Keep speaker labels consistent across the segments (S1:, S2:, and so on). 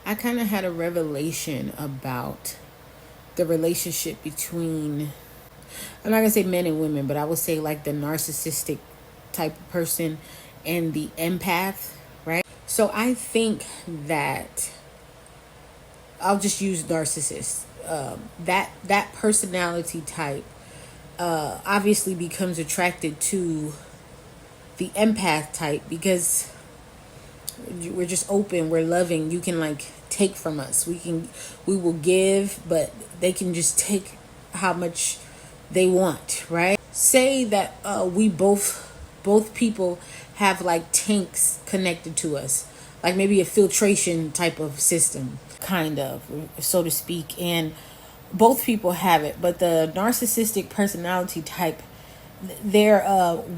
S1: I kind of had a revelation about the relationship between, I'm not gonna say men and women, but I would say like the narcissistic type of person and the empath, right? So I think that I'll just use narcissist. That personality type obviously becomes attracted to the empath type because we're just open, we're loving. You can like take from us. We will give, but they can just take how much they want, right? Say that we both people have like tanks connected to us, like maybe a filtration type of system, kind of, so to speak, and both people have it, but the narcissistic personality type, their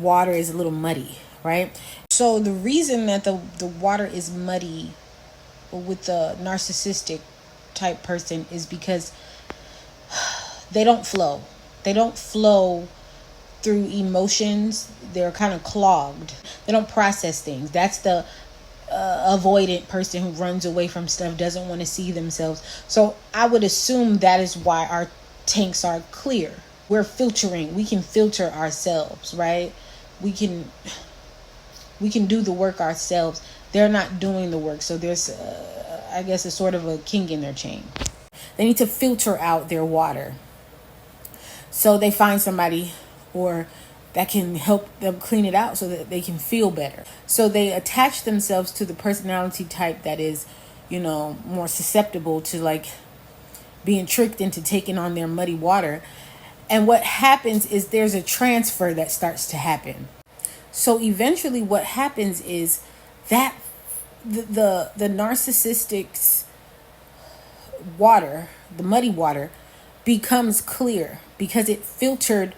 S1: water is a little muddy, right? So the reason that the water is muddy with the narcissistic type person is because they don't flow. They don't flow through emotions. They're kind of clogged. They don't process things. That's the avoidant person who runs away from stuff, doesn't want to see themselves. So I would assume that is why our tanks are clear. We're filtering. We can filter ourselves, right? We can do the work ourselves. They're not doing the work. So there's I guess it's sort of a kink in their chain. They need to filter out their water. So they find somebody or that can help them clean it out so that they can feel better. So they attach themselves to the personality type that is, more susceptible to like being tricked into taking on their muddy water. And what happens is there's a transfer that starts to happen. So eventually what happens is that the narcissistic's water, the muddy water, becomes clear because it filtered,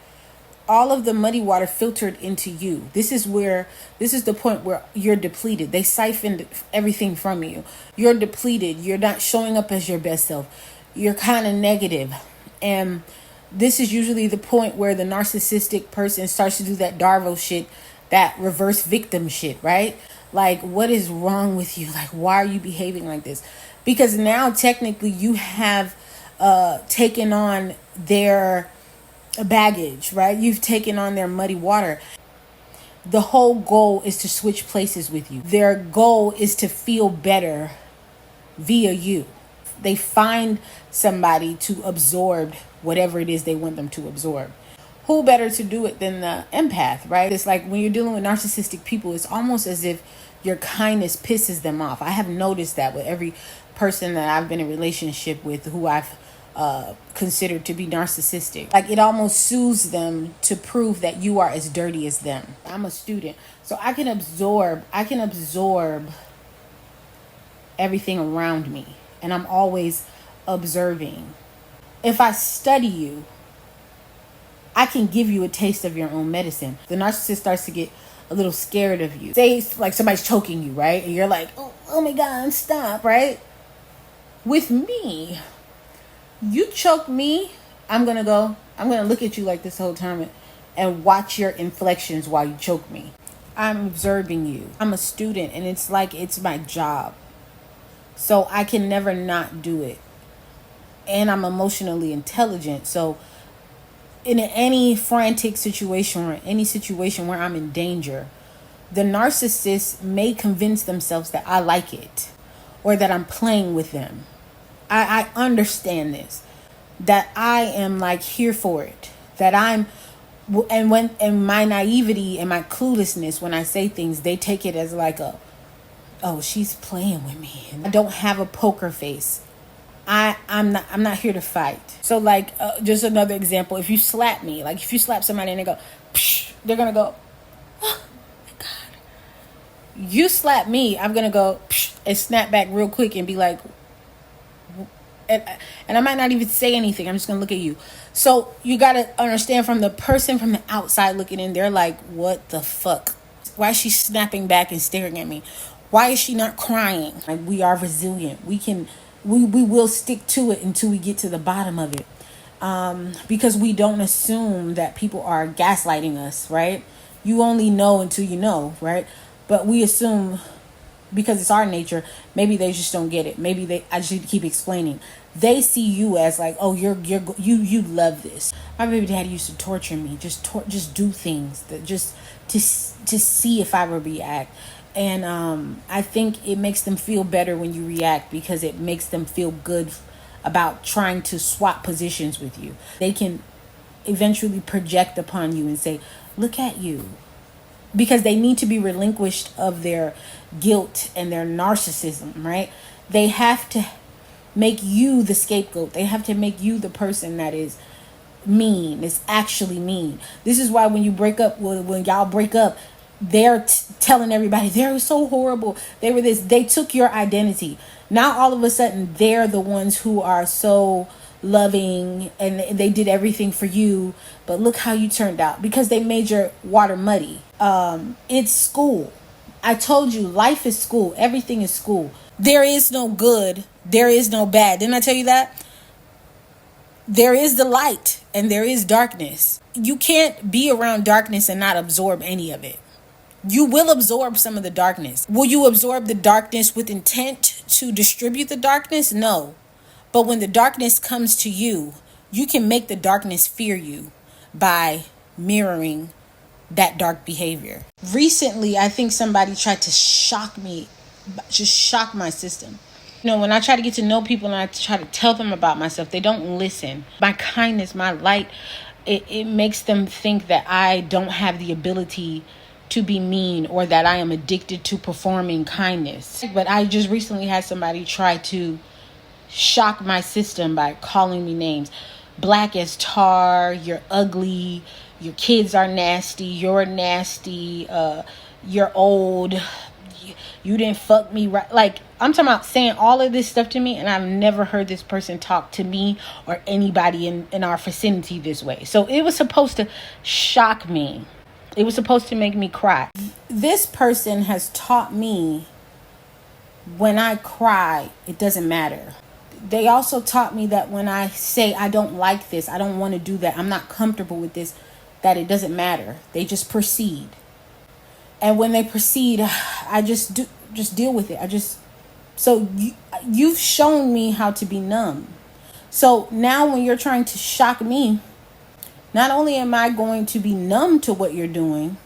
S1: all of the muddy water filtered into you. This is the point where you're depleted. They siphoned everything from you. You're depleted. You're not showing up as your best self. You're kind of negative. And this is usually the point where the narcissistic person starts to do that Darvo shit, that reverse victim shit, right? Like, what is wrong with you? Like, why are you behaving like this? Because now technically you have taken on their baggage, right? You've taken on their muddy water. The whole goal is to switch places with you. Their goal is to feel better via you. They find somebody to absorb whatever it is they want them to absorb. Who better to do it than the empath, right? It's like when you're dealing with narcissistic people, it's almost as if your kindness pisses them off. I have noticed that with every person that I've been in a relationship with who I've considered to be narcissistic. Like, it almost soothes them to prove that you are as dirty as them. I'm a student, so I can absorb everything around me, and I'm always observing. If I study you, I can give you a taste of your own medicine. The narcissist starts to get a little scared of you. Say like somebody's choking you, right? And you're like, oh my God, stop, right? With me, you choke me, I'm going to look at you like this whole time and watch your inflections while you choke me. I'm observing you. I'm a student, and it's like it's my job. So I can never not do it. And I'm emotionally intelligent. So in any frantic situation or any situation where I'm in danger, the narcissist may convince themselves that I like it or that I'm playing with them. I understand this, that I am like here for it, that I'm, and my naivety and my cluelessness, when I say things, they take it as like oh, she's playing with me. I don't have a poker face. I'm not here to fight. So like, just another example, if you slap me, like if you slap somebody and they go, psh, they're going to go, oh my God. You slap me, I'm going to go, psh, and snap back real quick and be like, and I might not even say anything. I'm just going to look at you. So you got to understand, from the person from the outside looking in, they're like, what the fuck? Why is she snapping back and staring at me? Why is she not crying? Like, we are resilient. We will stick to it until we get to the bottom of it. Because we don't assume that people are gaslighting us, right? You only know until you know, right? But we assume because it's our nature. Maybe they just don't get it. Maybe I just need to keep explaining. They see you as like, oh, you love this. My baby daddy used to torture me, just do things that just to see if I would react. And I think it makes them feel better when you react, because it makes them feel good about trying to swap positions with you. They can eventually project upon you and say, look at you, because they need to be relinquished of their guilt and their narcissism, right? They have to make you the scapegoat. They have to make you the person that is mean, is actually mean. This is why when you break up, when y'all break up, they're telling everybody they're so horrible, they were this, they took your identity. Now all of a sudden they're the ones who are so loving and they did everything for you, but look how you turned out, because they made your water muddy. It's school. I told you, life is school. Everything is school. There is no good, there is no bad. Didn't I tell you that? There is the light and there is darkness. You can't be around darkness and not absorb any of it. You will absorb some of the darkness. Will you absorb the darkness with intent to distribute the darkness? No. But when the darkness comes to you, you can make the darkness fear you by mirroring that dark behavior. Recently, I think somebody tried to shock me, just shock my system. When I try to get to know people and I try to tell them about myself, they don't listen. My kindness, my light, it makes them think that I don't have the ability to be mean, or that I am addicted to performing kindness. But I just recently had somebody try to shock my system by calling me names. Black as tar, you're ugly, your kids are nasty, you're nasty, you're old, you didn't fuck me right. Like, I'm talking about saying all of this stuff to me, and I've never heard this person talk to me or anybody in our vicinity this way. So it was supposed to shock me. It was supposed to make me cry. This person has taught me when I cry, it doesn't matter. They also taught me that when I say I don't like this, I don't want to do that, I'm not comfortable with this, that it doesn't matter. They just proceed. And when they proceed, I just deal with it. So you've shown me how to be numb. So now when you're trying to shock me, not only am I going to be numb to what you're doing,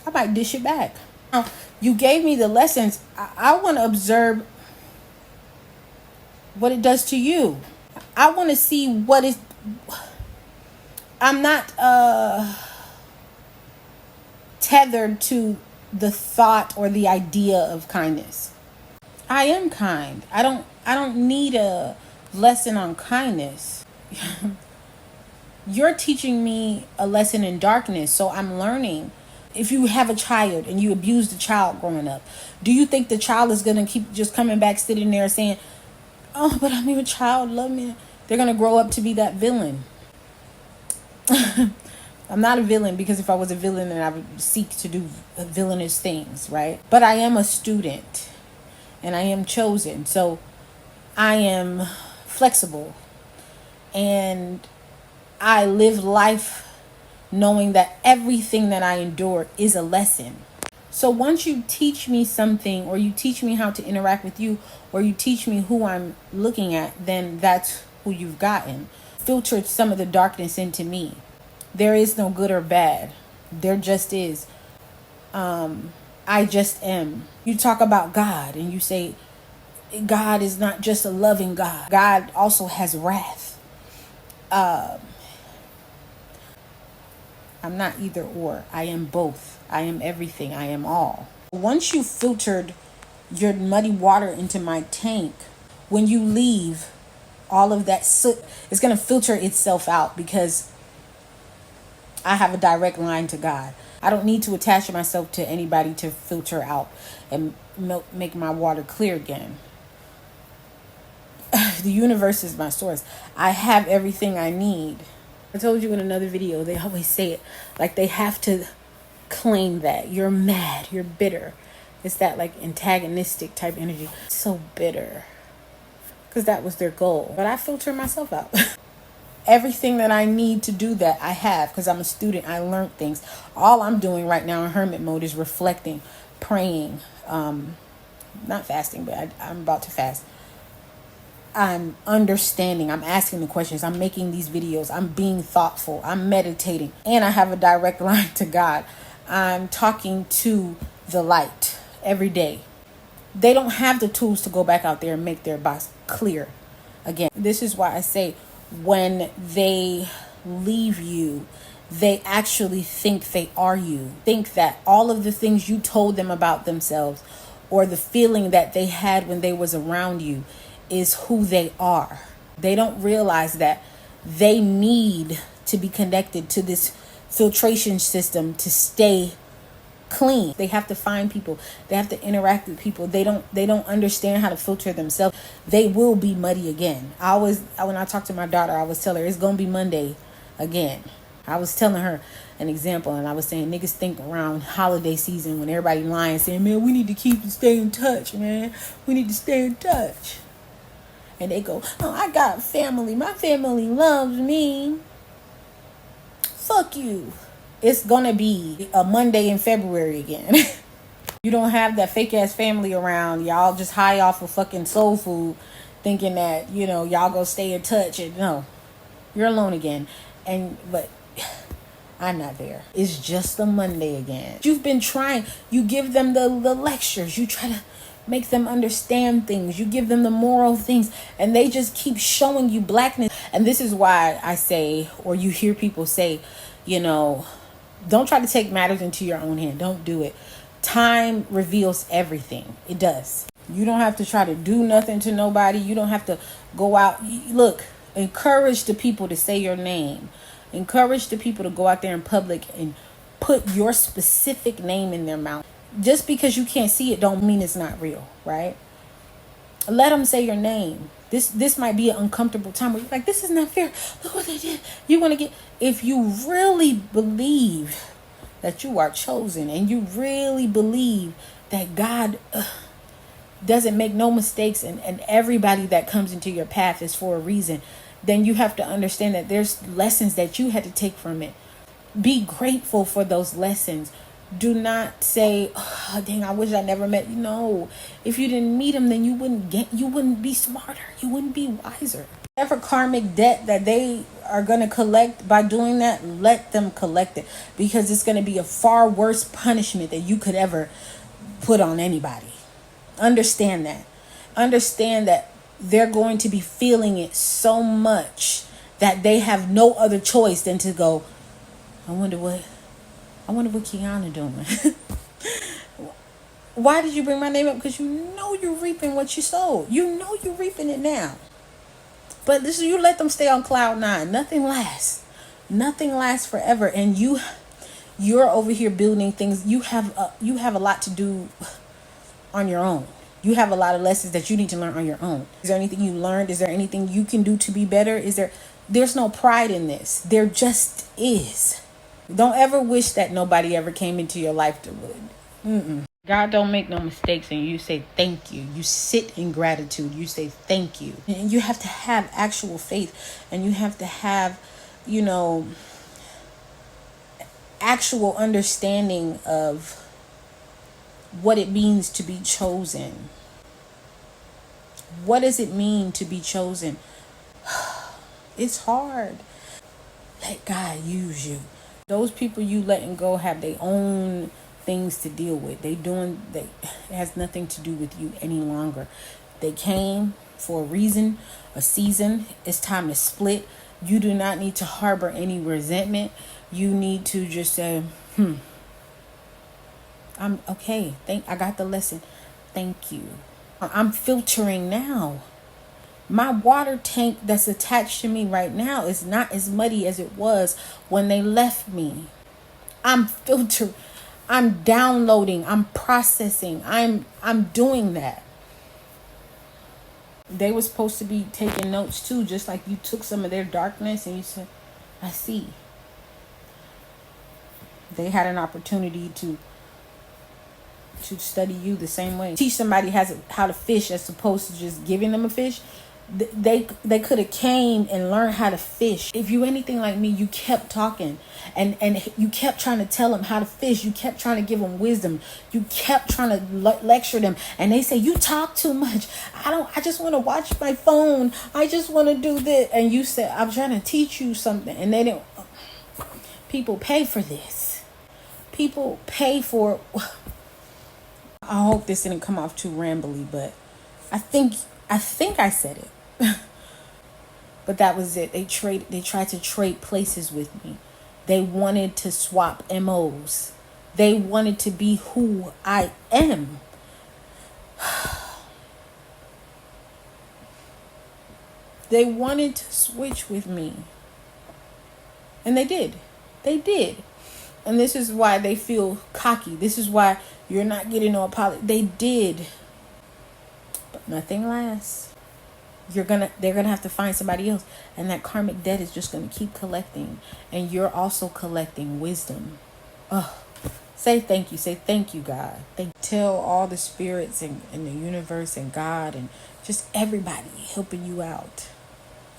S1: I might dish it back. Now, you gave me the lessons. I want to observe what it does to you. I want to see what is. I'm not tethered to the thought or the idea of kindness. I am kind. I don't need a lesson on kindness. You're teaching me a lesson in darkness, so I'm learning. If you have a child and you abuse the child growing up, do you think the child is going to keep just coming back, sitting there saying, oh, but I'm your child, love me? They're going to grow up to be that villain. I'm not a villain, because if I was a villain, then I would seek to do villainous things, right? But I am a student and I am chosen. So I am flexible and I live life knowing that everything that I endure is a lesson. So once you teach me something, or you teach me how to interact with you, or you teach me who I'm looking at, then that's who you've gotten. Filtered some of the darkness into me. There is no good or bad. There just is. I just am. You talk about God and you say God is not just a loving God. God also has wrath. I'm not either or. I am both. I am everything. I am all. Once you filtered your muddy water into my tank, when you leave, all of that soot is going to filter itself out, because I have a direct line to God. I don't need to attach myself to anybody to filter out and make my water clear again. The universe is my source. I have everything I need. I told you in another video, they always say it like they have to claim that you're mad, you're bitter. It's that like antagonistic type energy. So bitter, because that was their goal. But I filter myself out. Everything that I need to do that, I have, because I'm a student. I learned things. All I'm doing right now in hermit mode is reflecting, praying, not fasting, but I'm about to fast. I'm understanding, I'm asking the questions, I'm making these videos, I'm being thoughtful, I'm meditating, and I have a direct line to God. I'm talking to the light every day. They don't have the tools to go back out there and make their box clear again. This is why I say when they leave you, they actually think they are you. Think that all of the things you told them about themselves or the feeling that they had when they was around you is who they are. They don't realize that they need to be connected to this filtration system to stay clean. They have to find people. They have to interact with people. They don't understand how to filter themselves. They will be muddy again. When I talk to my daughter, I was telling her it's gonna be Monday again. I was telling her an example, and I was saying niggas think around holiday season when everybody lying, saying, man, we need to stay in touch, man. We need to stay in touch. And they go, oh, I got family. My family loves me. Fuck you. It's gonna be a Monday in February again. You don't have that fake ass family around. Y'all just high off of fucking soul food, thinking that, y'all go stay in touch. And no, you're alone again. But I'm not there. It's just a Monday again. You've been trying. You give them the lectures. You try to make them understand things. You give them the moral things, and they just keep showing you blackness. And this is why I say, or you hear people say, don't try to take matters into your own hand. Don't do it. Time reveals everything. It does. You don't have to try to do nothing to nobody. You don't have to go out. Look, encourage the people to say your name. Encourage the people to go out there in public and put your specific name in their mouth. Just because you can't see it don't mean it's not real, right? Let them say your name. This might be an uncomfortable time where you're like, this is not fair. Look what they did. You want to get, if you really believe that you are chosen and you really believe that God doesn't make no mistakes and everybody that comes into your path is for a reason, then you have to understand that there's lessons that you had to take from it. Be grateful for those lessons. Do not say, oh, dang, I wish I never met you. No, if you didn't meet him, then you wouldn't be smarter. You wouldn't be wiser. Whatever karmic debt that they are going to collect by doing that, let them collect it, because it's going to be a far worse punishment that you could ever put on anybody. Understand that. Understand that they're going to be feeling it so much that they have no other choice than to go, I wonder what Kiana doing. Why did you bring my name up? Because you know you're reaping what you sowed. You know you're reaping it now. But you let them stay on cloud nine. Nothing lasts. Nothing lasts forever. And you're over here building things. You have a lot to do on your own. You have a lot of lessons that you need to learn on your own. Is there anything you learned? Is there anything you can do to be better? There's no pride in this. There just is. Don't ever wish that nobody ever came into your life to would. God don't make no mistakes, and you say thank you. You sit in gratitude. You say thank you. And you have to have actual faith, and you have to have, actual understanding of what it means to be chosen. What does it mean to be chosen? It's hard. Let God use you. Those people you letting go have their own things to deal with. It has nothing to do with you any longer. They came for a reason, a season. It's time to split. You do not need to harbor any resentment. You need to just say, I'm okay. I got the lesson. Thank you. I'm filtering now. My water tank that's attached to me right now is not as muddy as it was when they left me. I'm filtering. I'm downloading. I'm processing. I'm doing that. They were supposed to be taking notes too, just like you took some of their darkness and you said, I see. They had an opportunity to study you the same way. Teach somebody how to fish as opposed to just giving them a fish. They could have came and learned how to fish. If you anything like me, you kept talking and you kept trying to tell them how to fish. You kept trying to give them wisdom. You kept trying to lecture them, and they say, you talk too much. I just want to watch my phone. I just want to do this. And you said, I'm trying to teach you something. And they didn't. People pay for this. People pay for it. I hope this didn't come off too rambly, but I think I said it. But that was it. They tried to trade places with me. They wanted to swap MOs. They wanted to be who I am. They wanted to switch with me. And they did. They did. And this is why they feel cocky. This is why you're not getting no apology. They did. But nothing lasts. They're gonna have to find somebody else, and that karmic debt is just gonna keep collecting, and you're also collecting wisdom. Say thank you. Say thank you, God. Tell all the spirits and the universe and God and just everybody helping you out.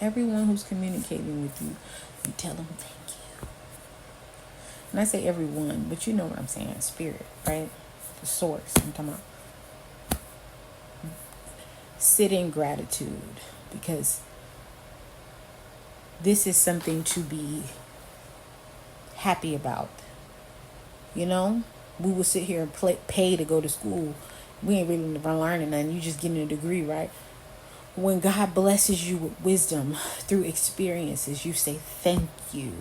S1: Everyone who's communicating with you, you tell them thank you. And I say everyone, but you know what I'm saying. Spirit, right? The source. I'm talking about. Sit in gratitude, because this is something to be happy about. You know, we will sit here and pay to go to school. We ain't really learning nothing. You just getting a degree, right? When God blesses you with wisdom through experiences, you say thank you.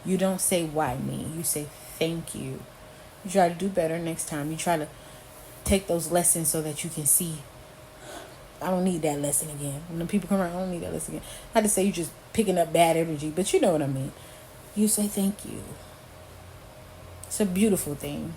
S1: You don't say why me. You say thank you. You try to do better next time. You try to take those lessons so that you can see, I don't need that lesson again. When the people come around, I don't need that lesson again. Not to say you're just picking up bad energy, but you know what I mean. You say thank you. It's a beautiful thing.